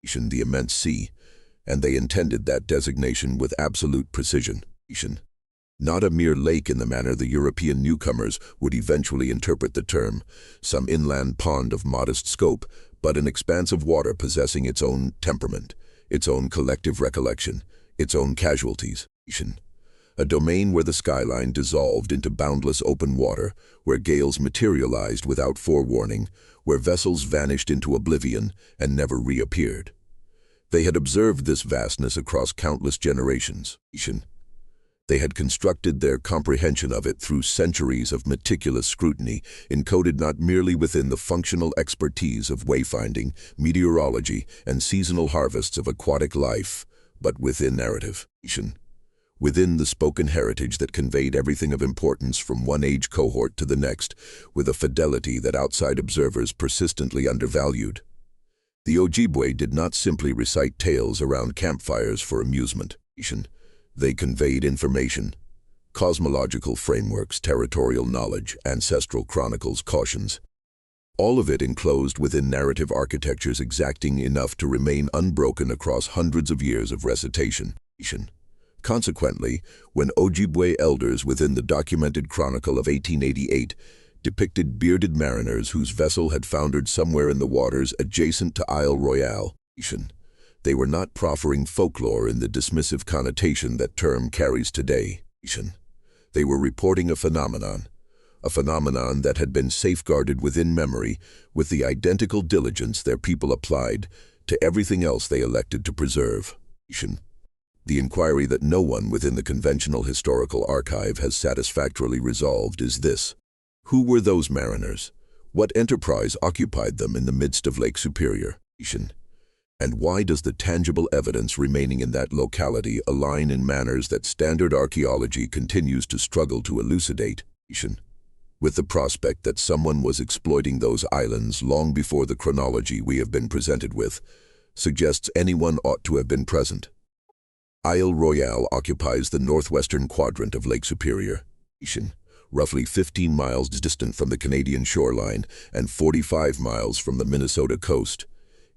the immense sea, and they intended that designation with absolute precision. Not a mere lake in the manner the European newcomers would eventually interpret the term, some inland pond of modest scope, but an expanse of water possessing its own temperament, its own collective recollection, its own casualties. A domain where the skyline dissolved into boundless open water, where gales materialized without forewarning, where vessels vanished into oblivion and never reappeared. They had observed this vastness across countless generations. They had constructed their comprehension of it through centuries of meticulous scrutiny, encoded not merely within the functional expertise of wayfinding, meteorology, and seasonal harvests of aquatic life, but within narrative. Within the spoken heritage that conveyed everything of importance from one age cohort to the next, with a fidelity that outside observers persistently undervalued. The Ojibwe did not simply recite tales around campfires for amusement. They conveyed information, cosmological frameworks, territorial knowledge, ancestral chronicles, cautions. All of it enclosed within narrative architectures exacting enough to remain unbroken across hundreds of years of recitation. Consequently, when Ojibwe elders within the documented chronicle of 1888 depicted bearded mariners whose vessel had foundered somewhere in the waters adjacent to Isle Royale, they were not proffering folklore in the dismissive connotation that term carries today. They were reporting a phenomenon that had been safeguarded within memory with the identical diligence their people applied to everything else they elected to preserve. The inquiry that no one within the conventional historical archive has satisfactorily resolved is this: who were those mariners? What enterprise occupied them in the midst of Lake Superior? And why does the tangible evidence remaining in that locality align in manners that standard archaeology continues to struggle to elucidate, with the prospect that someone was exploiting those islands long before the chronology we have been presented with suggests anyone ought to have been present? Isle Royale occupies the northwestern quadrant of Lake Superior, roughly 15 miles distant from the Canadian shoreline and 45 miles from the Minnesota coast.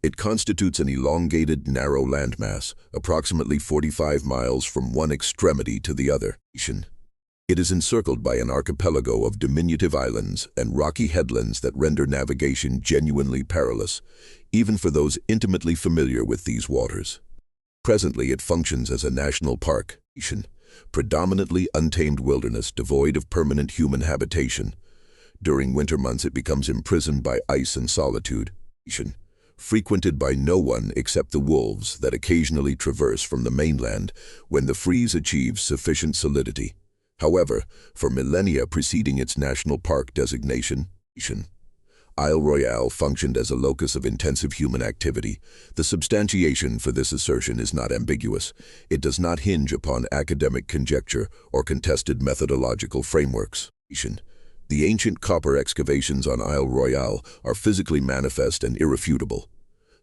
It constitutes an elongated, narrow landmass, approximately 45 miles from one extremity to the other. It is encircled by an archipelago of diminutive islands and rocky headlands that render navigation genuinely perilous, even for those intimately familiar with these waters. Presently, it functions as a national park, predominantly untamed wilderness devoid of permanent human habitation. During winter months, it becomes imprisoned by ice and solitude, frequented by no one except the wolves that occasionally traverse from the mainland when the freeze achieves sufficient solidity. However, for millennia preceding its national park designation, Isle Royale functioned as a locus of intensive human activity. The substantiation for this assertion is not ambiguous. It does not hinge upon academic conjecture or contested methodological frameworks. The ancient copper excavations on Isle Royale are physically manifest and irrefutable.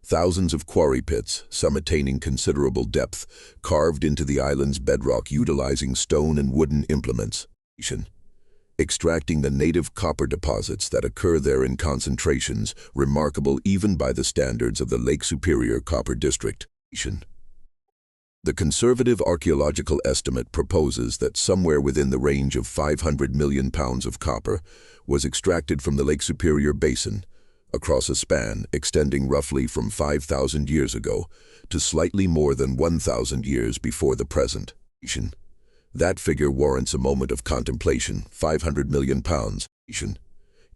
Thousands of quarry pits, some attaining considerable depth, carved into the island's bedrock utilizing stone and wooden implements, extracting the native copper deposits that occur there in concentrations remarkable even by the standards of the Lake Superior Copper District. The conservative archaeological estimate proposes that somewhere within the range of 500 million pounds of copper was extracted from the Lake Superior Basin, across a span extending roughly from 5,000 years ago to slightly more than 1,000 years before the present. That figure warrants a moment of contemplation. 500 million pounds,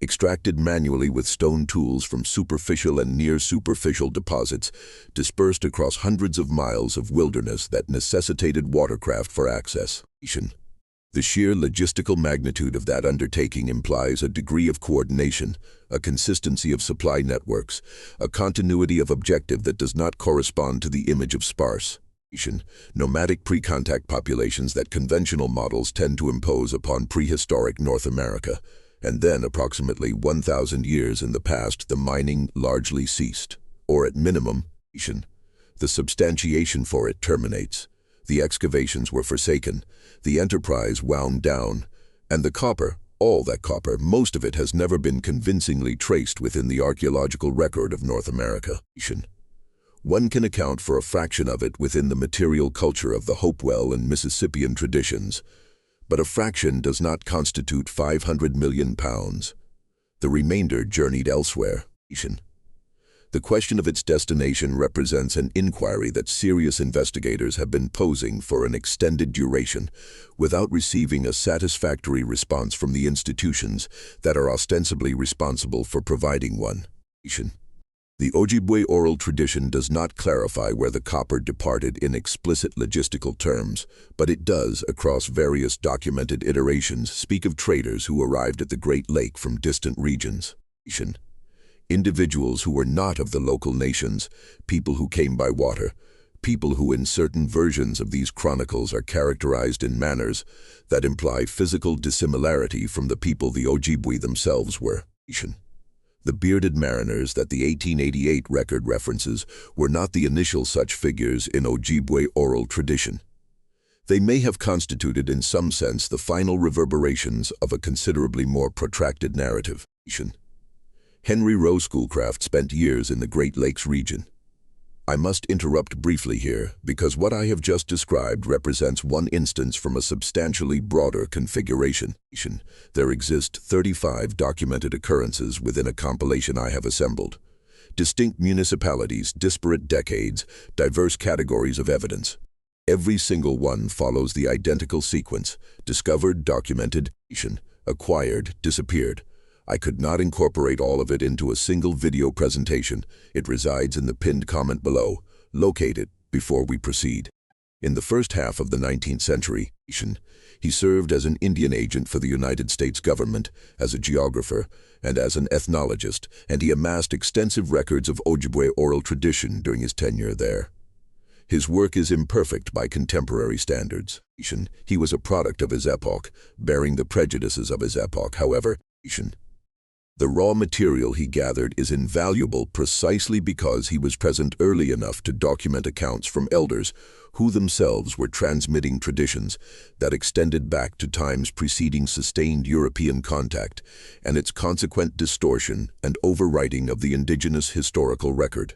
extracted manually with stone tools from superficial and near-superficial deposits dispersed across hundreds of miles of wilderness that necessitated watercraft for access. The sheer logistical magnitude of that undertaking implies a degree of coordination, a consistency of supply networks, a continuity of objective that does not correspond to the image of sparse, nomadic pre-contact populations that conventional models tend to impose upon prehistoric North America. And then, approximately 1,000 years in the past, the mining largely ceased, or at minimum, the substantiation for it terminates. The excavations were forsaken, the enterprise wound down, and the copper, all that copper, most of it has never been convincingly traced within the archaeological record of North America. One can account for a fraction of it within the material culture of the Hopewell and Mississippian traditions, but a fraction does not constitute 500 million pounds. The remainder journeyed elsewhere. The question of its destination represents an inquiry that serious investigators have been posing for an extended duration, without receiving a satisfactory response from the institutions that are ostensibly responsible for providing one. The Ojibwe oral tradition does not clarify where the copper departed in explicit logistical terms, but it does, across various documented iterations, speak of traders who arrived at the Great Lake from distant regions. Individuals who were not of the local nations, people who came by water, people who in certain versions of these chronicles are characterized in manners that imply physical dissimilarity from the people the Ojibwe themselves were. The bearded mariners that the 1888 record references were not the initial such figures in Ojibwe oral tradition. They may have constituted in some sense the final reverberations of a considerably more protracted narrative. Henry Rowe Schoolcraft spent years in the Great Lakes region. I must interrupt briefly here, because what I have just described represents one instance from a substantially broader configuration. There exist 35 documented occurrences within a compilation I have assembled. Distinct municipalities, disparate decades, diverse categories of evidence. Every single one follows the identical sequence: discovered, documented, acquired, disappeared. I could not incorporate all of it into a single video presentation. It resides in the pinned comment below. Locate it before we proceed. In the first half of the 19th century, he served as an Indian agent for the United States government, as a geographer, and as an ethnologist, and he amassed extensive records of Ojibwe oral tradition during his tenure there. His work is imperfect by contemporary standards. He was a product of his epoch, bearing the prejudices of his epoch, however. The raw material he gathered is invaluable precisely because he was present early enough to document accounts from elders who themselves were transmitting traditions that extended back to times preceding sustained European contact and its consequent distortion and overwriting of the indigenous historical record.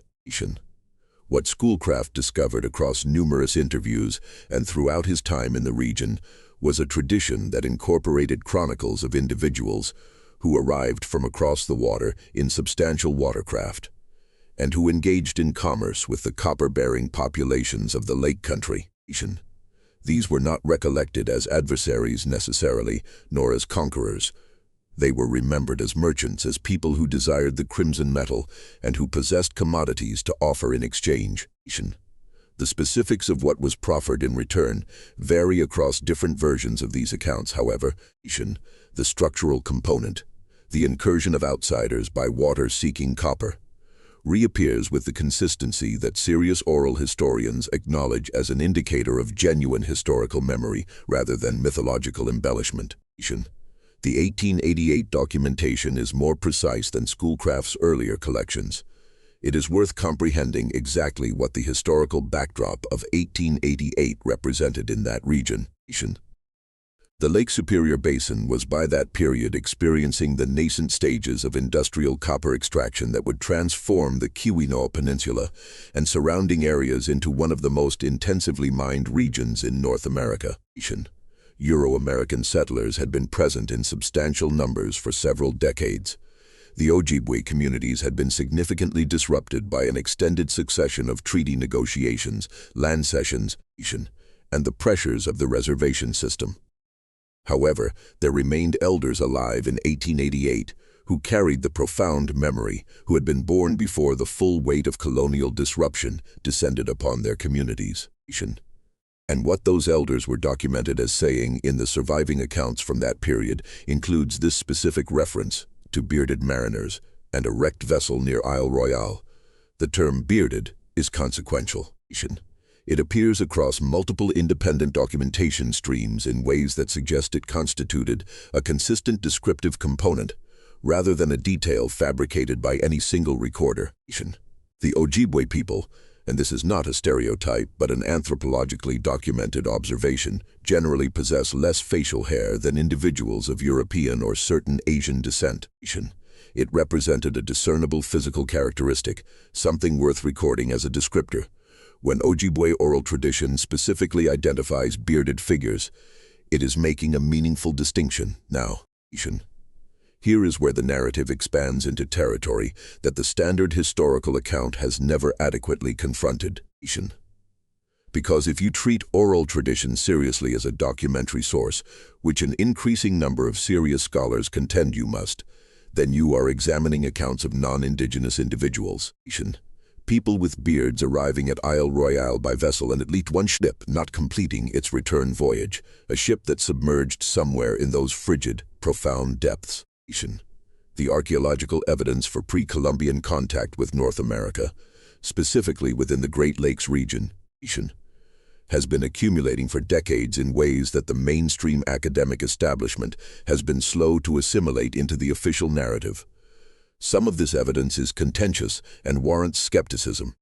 What Schoolcraft discovered across numerous interviews and throughout his time in the region was a tradition that incorporated chronicles of individuals who arrived from across the water in substantial watercraft, and who engaged in commerce with the copper-bearing populations of the lake country. These were not recollected as adversaries necessarily, nor as conquerors. They were remembered as merchants, as people who desired the crimson metal and who possessed commodities to offer in exchange. The specifics of what was proffered in return vary across different versions of these accounts, however. The structural component, the incursion of outsiders by water seeking copper, reappears with the consistency that serious oral historians acknowledge as an indicator of genuine historical memory rather than mythological embellishment. The 1888 documentation is more precise than Schoolcraft's earlier collections. It is worth comprehending exactly what the historical backdrop of 1888 represented in that region. The Lake Superior Basin was by that period experiencing the nascent stages of industrial copper extraction that would transform the Keweenaw Peninsula and surrounding areas into one of the most intensively mined regions in North America. Euro-American settlers had been present in substantial numbers for several decades. The Ojibwe communities had been significantly disrupted by an extended succession of treaty negotiations, land cessions, and the pressures of the reservation system. However, there remained elders alive in 1888 who carried the profound memory, who had been born before the full weight of colonial disruption descended upon their communities. And what those elders were documented as saying in the surviving accounts from that period includes this specific reference to bearded mariners and a wrecked vessel near Isle Royale. The term bearded is consequential. It appears across multiple independent documentation streams in ways that suggest it constituted a consistent descriptive component, rather than a detail fabricated by any single recorder. The Ojibwe people, and this is not a stereotype but an anthropologically documented observation, generally possess less facial hair than individuals of European or certain Asian descent. It represented a discernible physical characteristic, something worth recording as a descriptor. When Ojibwe oral tradition specifically identifies bearded figures, it is making a meaningful distinction now. Here is where the narrative expands into territory that the standard historical account has never adequately confronted. Because if you treat oral tradition seriously as a documentary source, which an increasing number of serious scholars contend you must, then you are examining accounts of non-indigenous individuals. People with beards arriving at Isle Royale by vessel and at least one ship not completing its return voyage, a ship that submerged somewhere in those frigid, profound depths. The archaeological evidence for pre-Columbian contact with North America, specifically within the Great Lakes region, has been accumulating for decades in ways that the mainstream academic establishment has been slow to assimilate into the official narrative. Some of this evidence is contentious and warrants skepticism.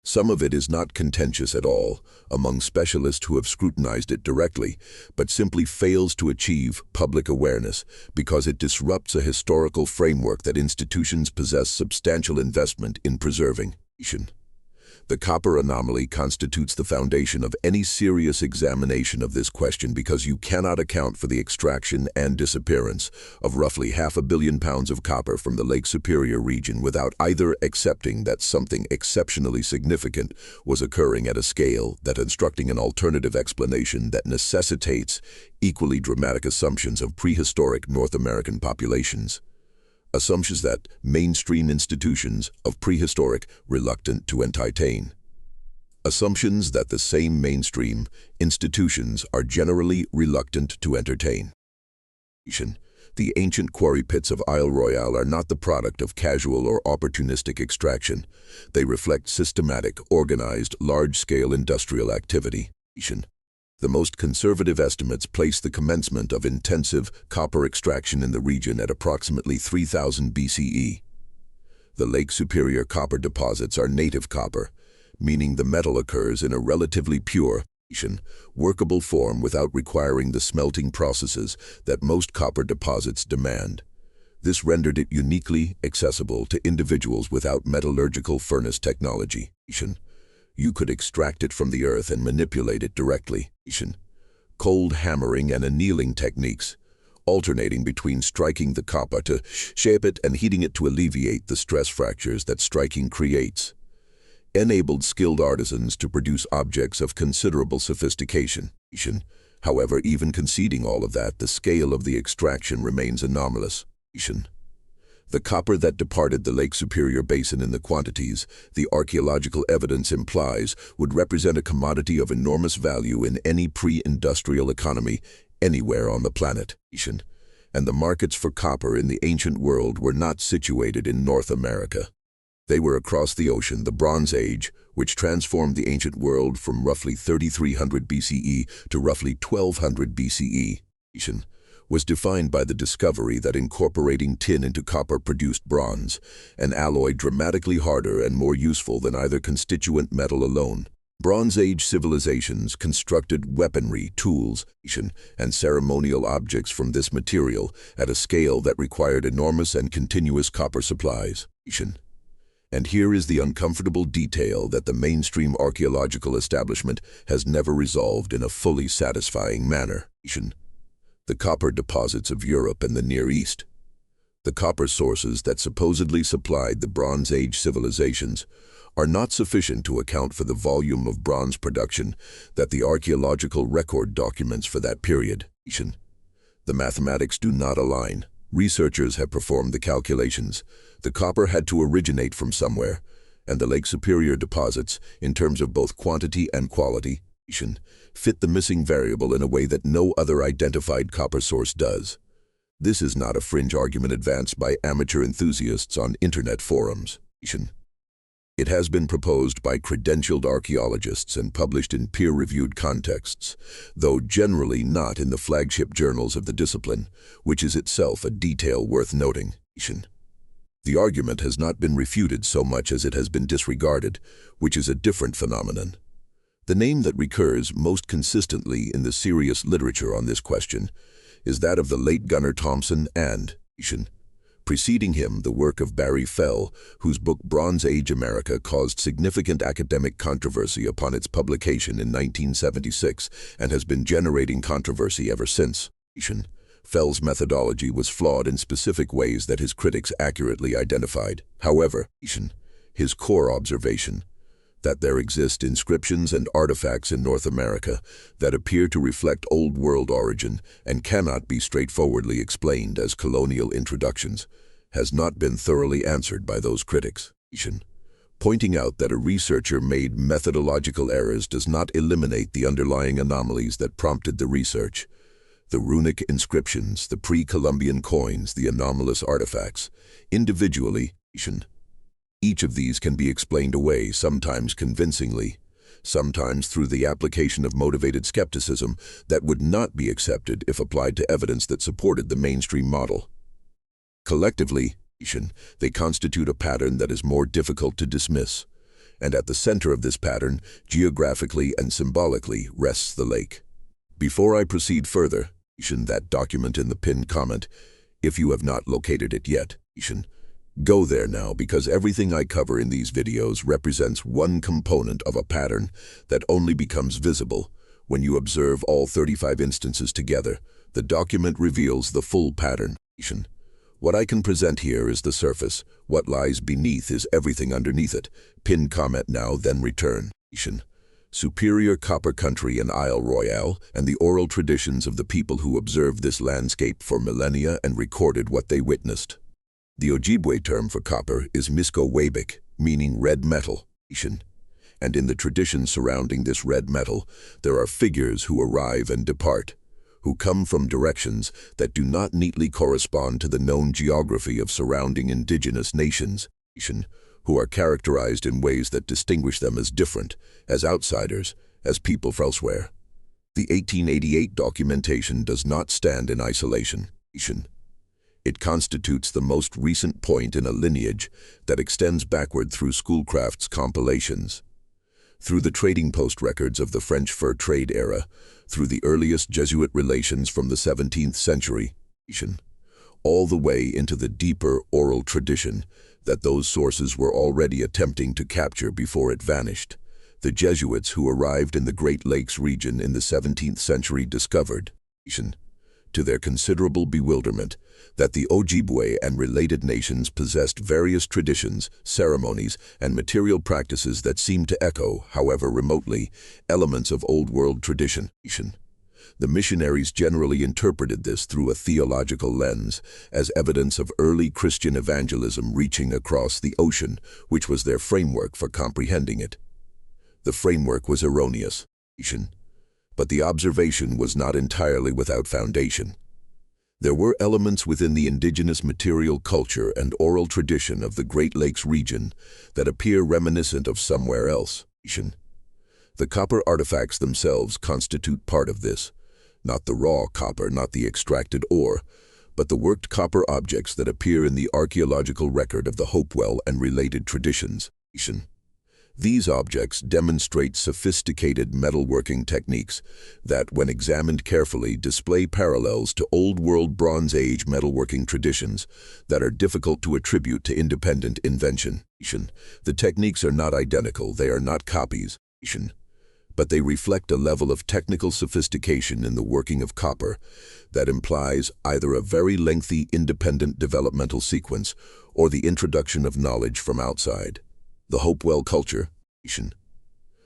Some of it is not contentious at all among specialists who have scrutinized it directly, but simply fails to achieve public awareness because it disrupts a historical framework that institutions possess substantial investment in preserving. The copper anomaly constitutes the foundation of any serious examination of this question because you cannot account for the extraction and disappearance of roughly 500 million pounds of copper from the Lake Superior region without either accepting that something exceptionally significant was occurring at a scale that instructing an alternative explanation that necessitates equally dramatic assumptions of prehistoric North American populations. Assumptions that mainstream institutions of prehistoric reluctant to entertain. Assumptions that the same mainstream institutions are generally reluctant to entertain. The ancient quarry pits of Isle Royale are not the product of casual or opportunistic extraction. They reflect systematic, organized, large-scale industrial activity. The most conservative estimates place the commencement of intensive copper extraction in the region at approximately 3000 BCE. The Lake Superior copper deposits are native copper, meaning the metal occurs in a relatively pure, workable form without requiring the smelting processes that most copper deposits demand. This rendered it uniquely accessible to individuals without metallurgical furnace technology. You could extract it from the earth and manipulate it directly. Cold hammering and annealing techniques, alternating between striking the copper to shape it and heating it to alleviate the stress fractures that striking creates, enabled skilled artisans to produce objects of considerable sophistication. However, even conceding all of that, the scale of the extraction remains anomalous. The copper that departed the Lake Superior Basin in the quantities the archaeological evidence implies would represent a commodity of enormous value in any pre-industrial economy anywhere on the planet. And the markets for copper in the ancient world were not situated in North America. They were across the ocean. The Bronze Age, which transformed the ancient world from roughly 3300 BCE to roughly 1200 BCE, was defined by the discovery that incorporating tin into copper produced bronze, an alloy dramatically harder and more useful than either constituent metal alone. Bronze Age civilizations constructed weaponry, tools, and ceremonial objects from this material at a scale that required enormous and continuous copper supplies. And here is the uncomfortable detail that the mainstream archaeological establishment has never resolved in a fully satisfying manner. The copper deposits of Europe and the Near East. The copper sources that supposedly supplied the Bronze Age civilizations are not sufficient to account for the volume of bronze production that the archaeological record documents for that period. The mathematics do not align. Researchers have performed the calculations. The copper had to originate from somewhere, and the Lake Superior deposits, in terms of both quantity and quality, fit the missing variable in a way that no other identified copper source does. This is not a fringe argument advanced by amateur enthusiasts on internet forums. It has been proposed by credentialed archaeologists and published in peer-reviewed contexts, though generally not in the flagship journals of the discipline, which is itself a detail worth noting. The argument has not been refuted so much as it has been disregarded, which is a different phenomenon. The name that recurs most consistently in the serious literature on this question is that of the late Gunnar Thompson and Preceding him, the work of Barry Fell, whose book Bronze Age America caused significant academic controversy upon its publication in 1976 and has been generating controversy ever since. Fell's methodology was flawed in specific ways that his critics accurately identified. However, his core observation, that there exist inscriptions and artifacts in North America that appear to reflect Old World origin and cannot be straightforwardly explained as colonial introductions, has not been thoroughly answered by those critics. Pointing out that a researcher made methodological errors does not eliminate the underlying anomalies that prompted the research. The runic inscriptions, the pre-Columbian coins, the anomalous artifacts, individually, each of these can be explained away, sometimes convincingly, sometimes through the application of motivated skepticism that would not be accepted if applied to evidence that supported the mainstream model. Collectively, they constitute a pattern that is more difficult to dismiss, and at the center of this pattern, geographically and symbolically, rests the lake. Before I proceed further, that document in the pinned comment, if you have not located it yet, go there now, because everything I cover in these videos represents one component of a pattern that only becomes visible when you observe all 35 instances together. The document reveals the full pattern. What I can present here is the surface. What lies beneath is everything underneath it. Pin comment now, then return. Superior copper country in Isle Royale and the oral traditions of the people who observed this landscape for millennia and recorded what they witnessed. The Ojibwe term for copper is misko-wabik, meaning red metal. And in the tradition surrounding this red metal, there are figures who arrive and depart, who come from directions that do not neatly correspond to the known geography of surrounding indigenous nations, who are characterized in ways that distinguish them as different, as outsiders, as people from elsewhere. The 1888 documentation does not stand in isolation. It constitutes the most recent point in a lineage that extends backward through Schoolcraft's compilations, through the trading post records of the French fur trade era, through the earliest Jesuit relations from the 17th century, all the way into the deeper oral tradition that those sources were already attempting to capture before it vanished. The Jesuits who arrived in the Great Lakes region in the 17th century discovered, to their considerable bewilderment, that the Ojibwe and related nations possessed various traditions, ceremonies, and material practices that seemed to echo, however remotely, elements of Old World tradition. The missionaries generally interpreted this through a theological lens, as evidence of early Christian evangelism reaching across the ocean, which was their framework for comprehending it. The framework was erroneous, but the observation was not entirely without foundation. There were elements within the indigenous material culture and oral tradition of the Great Lakes region that appear reminiscent of somewhere else. The copper artifacts themselves constitute part of this. Not the raw copper, not the extracted ore, but the worked copper objects that appear in the archaeological record of the Hopewell and related traditions. These objects demonstrate sophisticated metalworking techniques that, when examined carefully, display parallels to Old World Bronze Age metalworking traditions that are difficult to attribute to independent invention. The techniques are not identical, they are not copies, but they reflect a level of technical sophistication in the working of copper that implies either a very lengthy independent developmental sequence or the introduction of knowledge from outside. The Hopewell culture,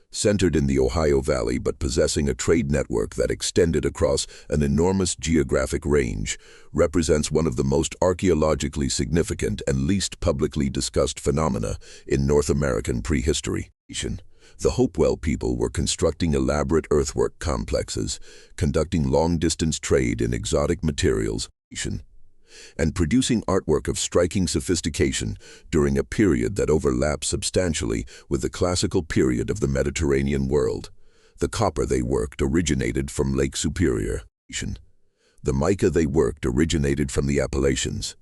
centered in the Ohio Valley but possessing a trade network that extended across an enormous geographic range, represents one of the most archaeologically significant and least publicly discussed phenomena in North American prehistory. The Hopewell people were constructing elaborate earthwork complexes, conducting long-distance trade in exotic materials, and producing artwork of striking sophistication during a period that overlaps substantially with the classical period of the Mediterranean world. The copper they worked originated from Lake Superior. The mica they worked originated from the Appalachians.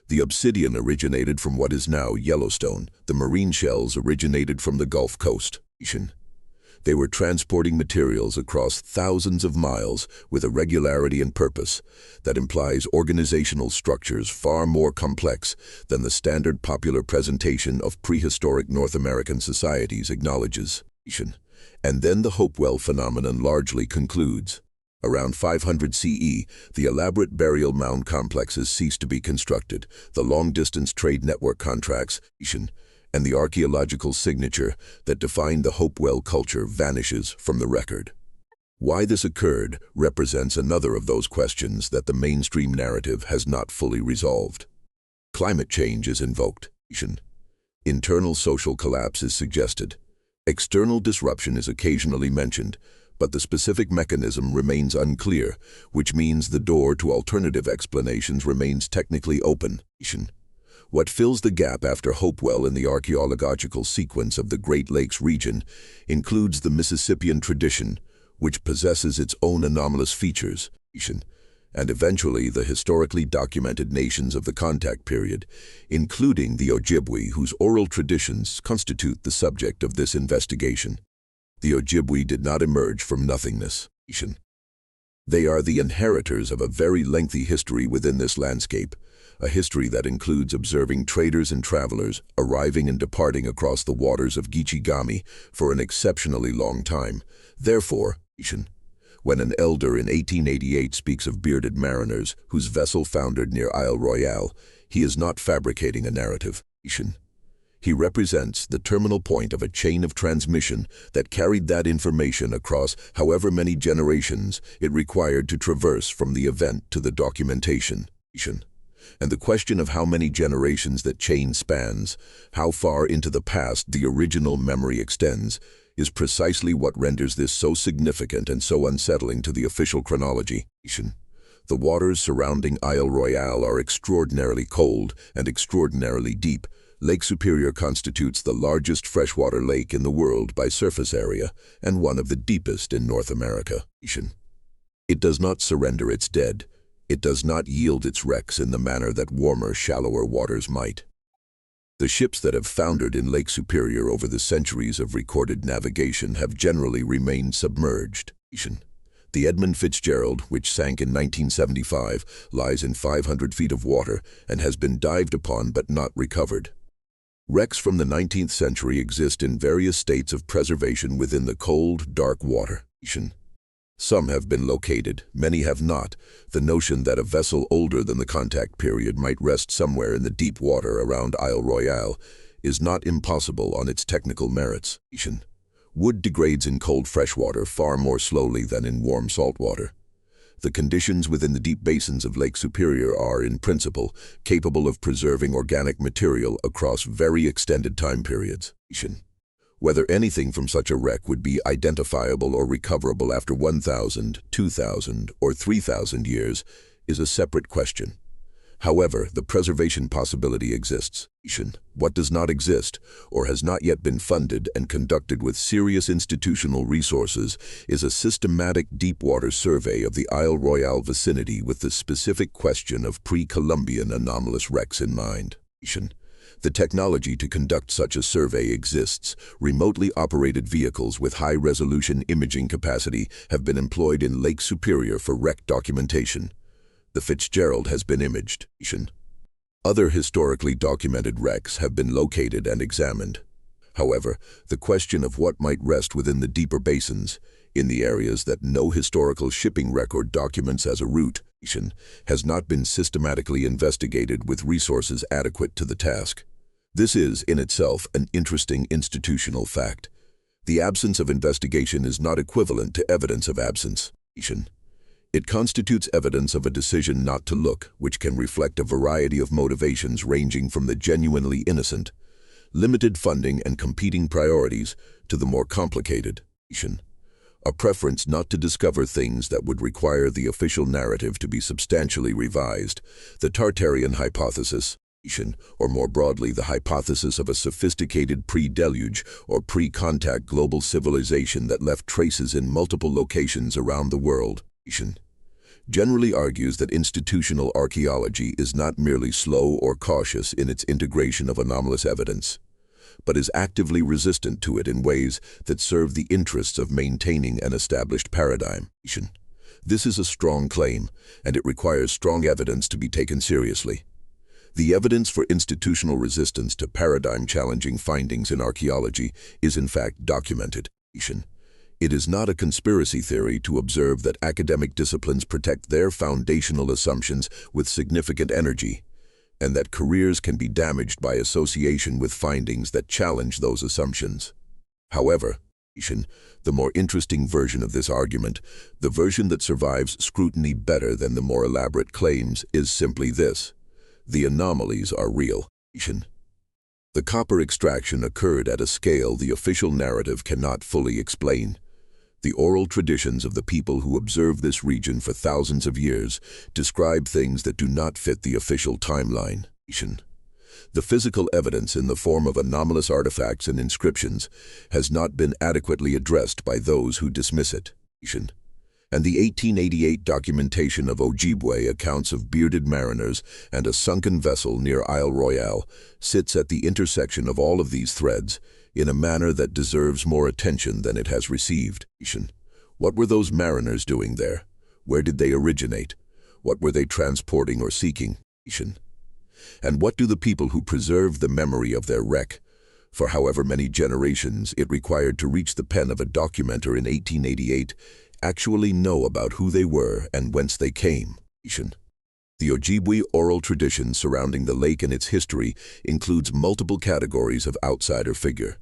The obsidian originated from what is now Yellowstone. The marine shells originated from the Gulf Coast. They were transporting materials across thousands of miles with a regularity and purpose that implies organizational structures far more complex than the standard popular presentation of prehistoric North American societies acknowledges. And then the Hopewell phenomenon largely concludes. Around 500 CE, the elaborate burial mound complexes ceased to be constructed, the long-distance trade network contracts, and the archaeological signature that defined the Hopewell culture vanishes from the record. Why this occurred represents another of those questions that the mainstream narrative has not fully resolved. Climate change is invoked. Internal social collapse is suggested. External disruption is occasionally mentioned, but the specific mechanism remains unclear, which means the door to alternative explanations remains technically open. What fills the gap after Hopewell in the archaeological sequence of the Great Lakes region includes the Mississippian tradition, which possesses its own anomalous features, and eventually the historically documented nations of the contact period, including the Ojibwe, whose oral traditions constitute the subject of this investigation. The Ojibwe did not emerge from nothingness. They are the inheritors of a very lengthy history within this landscape, a history that includes observing traders and travelers arriving and departing across the waters of Gichigami for an exceptionally long time. Therefore, when an elder in 1888 speaks of bearded mariners whose vessel foundered near Isle Royale, he is not fabricating a narrative. He represents the terminal point of a chain of transmission that carried that information across however many generations it required to traverse from the event to the documentation. And the question of how many generations that chain spans, how far into the past the original memory extends, is precisely what renders this so significant and so unsettling to the official chronology. The waters surrounding Isle Royale are extraordinarily cold and extraordinarily deep. Lake Superior constitutes the largest freshwater lake in the world by surface area and one of the deepest in North America. It does not surrender its dead. It does not yield its wrecks in the manner that warmer, shallower waters might. The ships that have foundered in Lake Superior over the centuries of recorded navigation have generally remained submerged. The Edmund Fitzgerald, which sank in 1975, lies in 500 feet of water and has been dived upon but not recovered. Wrecks from the 19th century exist in various states of preservation within the cold, dark water. Some have been located, many have not. The notion that a vessel older than the contact period might rest somewhere in the deep water around Isle Royale is not impossible on its technical merits. Wood degrades in cold freshwater far more slowly than in warm saltwater. The conditions within the deep basins of Lake Superior are, in principle, capable of preserving organic material across very extended time periods. Whether anything from such a wreck would be identifiable or recoverable after 1,000, 2,000, or 3,000 years is a separate question. However, the preservation possibility exists. What does not exist, or has not yet been funded and conducted with serious institutional resources, is a systematic deep-water survey of the Isle Royale vicinity with the specific question of pre-Columbian anomalous wrecks in mind. The technology to conduct such a survey exists. Remotely operated vehicles with high-resolution imaging capacity have been employed in Lake Superior for wreck documentation. The Fitzgerald has been imaged. Other historically documented wrecks have been located and examined. However, the question of what might rest within the deeper basins, in the areas that no historical shipping record documents as a route, has not been systematically investigated with resources adequate to the task. This is, in itself, an interesting institutional fact. The absence of investigation is not equivalent to evidence of absence. It constitutes evidence of a decision not to look, which can reflect a variety of motivations ranging from the genuinely innocent, limited funding and competing priorities, to the more complicated, a preference not to discover things that would require the official narrative to be substantially revised, the Tartarian hypothesis, or more broadly the hypothesis of a sophisticated pre-deluge or pre-contact global civilization that left traces in multiple locations around the world, generally argues that institutional archaeology is not merely slow or cautious in its integration of anomalous evidence, but is actively resistant to it in ways that serve the interests of maintaining an established paradigm. This is a strong claim, and it requires strong evidence to be taken seriously. The evidence for institutional resistance to paradigm-challenging findings in archaeology is in fact documented. It is not a conspiracy theory to observe that academic disciplines protect their foundational assumptions with significant energy, and that careers can be damaged by association with findings that challenge those assumptions. However, the more interesting version of this argument, the version that survives scrutiny better than the more elaborate claims, is simply this: the anomalies are real. The copper extraction occurred at a scale the official narrative cannot fully explain. The oral traditions of the people who observed this region for thousands of years describe things that do not fit the official timeline. The physical evidence in the form of anomalous artifacts and inscriptions has not been adequately addressed by those who dismiss it. And the 1888 documentation of Ojibwe accounts of bearded mariners and a sunken vessel near Isle Royale sits at the intersection of all of these threads in a manner that deserves more attention than it has received. What were those mariners doing there? Where did they originate? What were they transporting or seeking? And what do the people who preserved the memory of their wreck, for however many generations it required to reach the pen of a documenter in 1888, actually know about who they were and whence they came? The Ojibwe oral tradition surrounding the lake and its history includes multiple categories of outsider figure.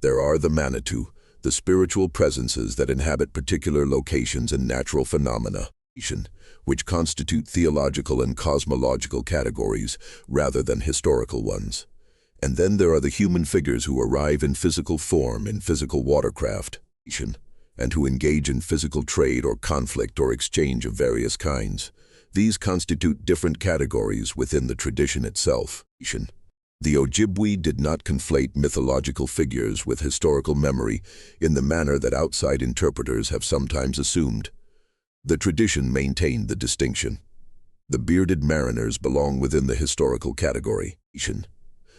There are the Manitou, the spiritual presences that inhabit particular locations and natural phenomena, which constitute theological and cosmological categories rather than historical ones. And then there are the human figures who arrive in physical form in physical watercraft, and who engage in physical trade or conflict or exchange of various kinds. These constitute different categories within the tradition itself. The Ojibwe did not conflate mythological figures with historical memory in the manner that outside interpreters have sometimes assumed. The tradition maintained the distinction. The bearded mariners belong within the historical category.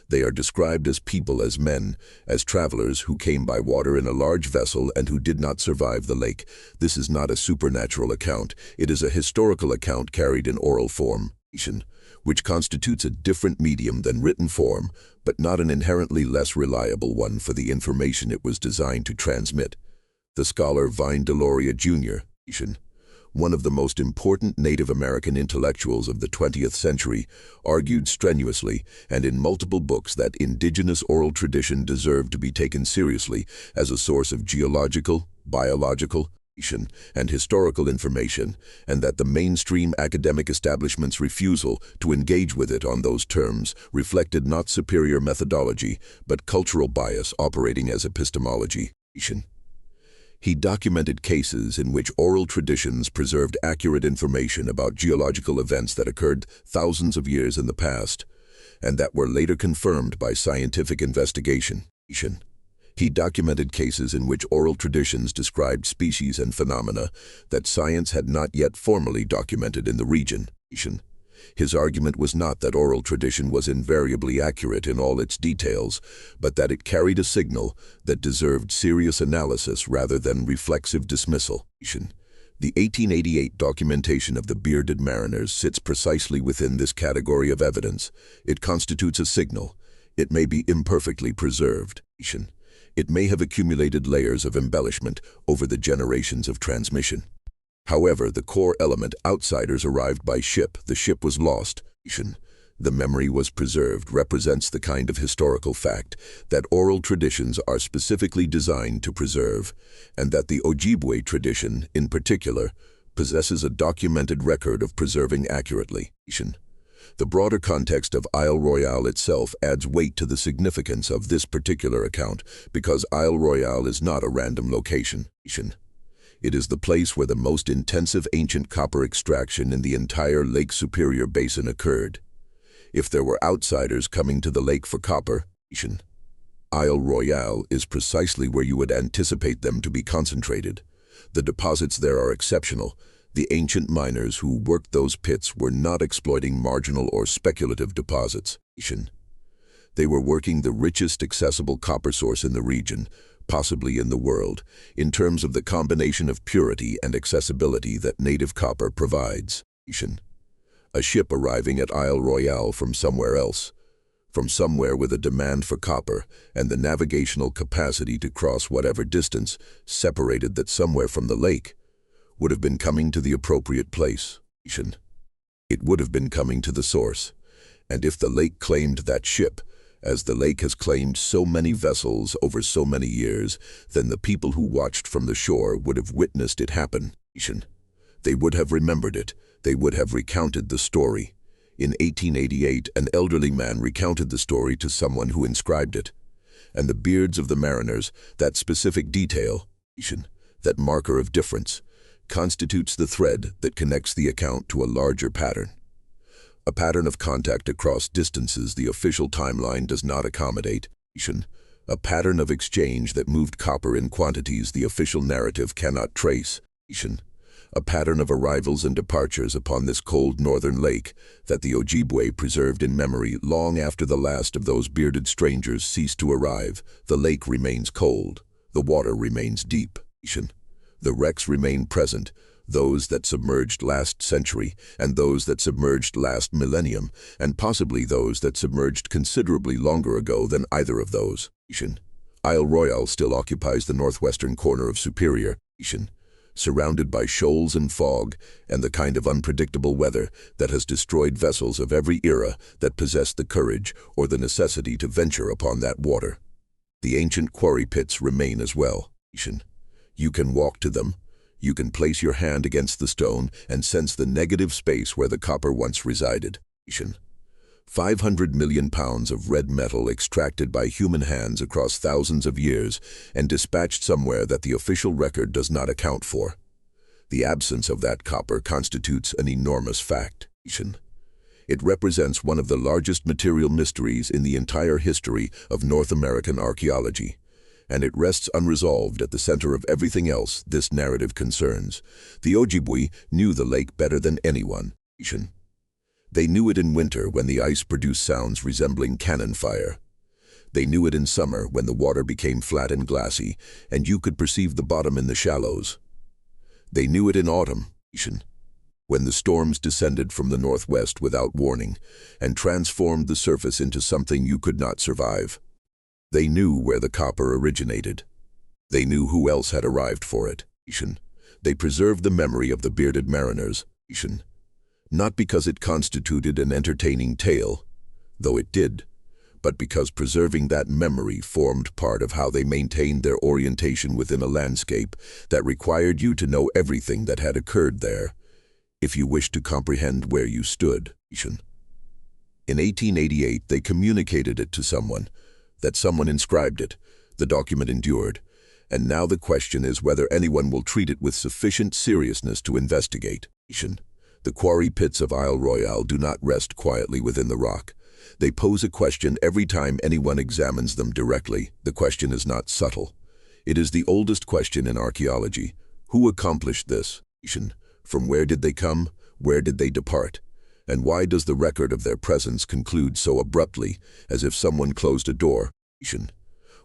They are described as people, as men, as travelers who came by water in a large vessel and who did not survive the lake. This is not a supernatural account. It is a historical account carried in oral form, which constitutes a different medium than written form, but not an inherently less reliable one for the information it was designed to transmit. The scholar Vine Deloria Jr., one of the most important Native American intellectuals of the 20th century, argued strenuously and in multiple books that indigenous oral tradition deserved to be taken seriously as a source of geological, biological, and historical information, and that the mainstream academic establishment's refusal to engage with it on those terms reflected not superior methodology, but cultural bias operating as epistemology. He documented cases in which oral traditions preserved accurate information about geological events that occurred thousands of years in the past, and that were later confirmed by scientific investigation. He documented cases in which oral traditions described species and phenomena that science had not yet formally documented in the region. His argument was not that oral tradition was invariably accurate in all its details, but that it carried a signal that deserved serious analysis rather than reflexive dismissal. The 1888 documentation of the bearded mariners sits precisely within this category of evidence. It constitutes a signal. It may be imperfectly preserved. It may have accumulated layers of embellishment over the generations of transmission. However, the core element, outsiders arrived by ship, the ship was lost. The memory was preserved, represents the kind of historical fact that oral traditions are specifically designed to preserve, and that the Ojibwe tradition, in particular, possesses a documented record of preserving accurately. The broader context of Isle Royale itself adds weight to the significance of this particular account, because Isle Royale is not a random location. It is the place where the most intensive ancient copper extraction in the entire Lake Superior Basin occurred. If there were outsiders coming to the lake for copper, Isle Royale is precisely where you would anticipate them to be concentrated. The deposits there are exceptional. The ancient miners who worked those pits were not exploiting marginal or speculative deposits. They were working the richest accessible copper source in the region, possibly in the world, in terms of the combination of purity and accessibility that native copper provides. A ship arriving at Isle Royale from somewhere else, from somewhere with a demand for copper and the navigational capacity to cross whatever distance separated that somewhere from the lake, would have been coming to the appropriate place. It would have been coming to the source, and if the lake claimed that ship, as the lake has claimed so many vessels over so many years, then the people who watched from the shore would have witnessed it happen. They would have remembered it. They would have recounted the story. In 1888, an elderly man recounted the story to someone who inscribed it. And the beards of the mariners, that specific detail, that marker of difference, constitutes the thread that connects the account to a larger pattern. A pattern of contact across distances the official timeline does not accommodate. A pattern of exchange that moved copper in quantities the official narrative cannot trace. A pattern of arrivals and departures upon this cold northern lake that the Ojibwe preserved in memory long after the last of those bearded strangers ceased to arrive. The lake remains cold. The water remains deep. The wrecks remain present, those that submerged last century, and those that submerged last millennium, and possibly those that submerged considerably longer ago than either of those. Isle Royale still occupies the northwestern corner of Superior, surrounded by shoals and fog, and the kind of unpredictable weather that has destroyed vessels of every era that possessed the courage or the necessity to venture upon that water. The ancient quarry pits remain as well. You can walk to them. You can place your hand against the stone and sense the negative space where the copper once resided. 500 million pounds of red metal extracted by human hands across thousands of years and dispatched somewhere that the official record does not account for. The absence of that copper constitutes an enormous fact. It represents one of the largest material mysteries in the entire history of North American archaeology, and it rests unresolved at the center of everything else this narrative concerns. The Ojibwe knew the lake better than anyone. They knew it in winter when the ice produced sounds resembling cannon fire. They knew it in summer when the water became flat and glassy, and you could perceive the bottom in the shallows. They knew it in autumn, when the storms descended from the northwest without warning and transformed the surface into something you could not survive. They knew where the copper originated. They knew who else had arrived for it. They preserved the memory of the bearded mariners, not because it constituted an entertaining tale, though it did, but because preserving that memory formed part of how they maintained their orientation within a landscape that required you to know everything that had occurred there, if you wished to comprehend where you stood. In 1888, they communicated it to someone. That someone inscribed it. The document endured, and now the question is whether anyone will treat it with sufficient seriousness to investigate. The quarry pits of Isle Royale do not rest quietly within the rock. They pose a question every time anyone examines them directly. The question is not subtle. It is the oldest question in archaeology. Who accomplished this? From where did they come? Where did they depart? And why does the record of their presence conclude so abruptly, as if someone closed a door,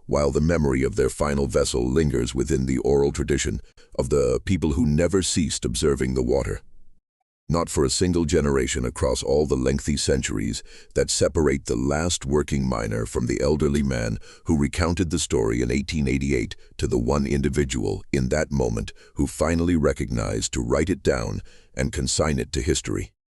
while the memory of their final vessel lingers within the oral tradition of the people who never ceased observing the water? Not for a single generation across all the lengthy centuries that separate the last working miner from the elderly man who recounted the story in 1888 to the one individual in that moment who finally recognized to write it down and consign it to history.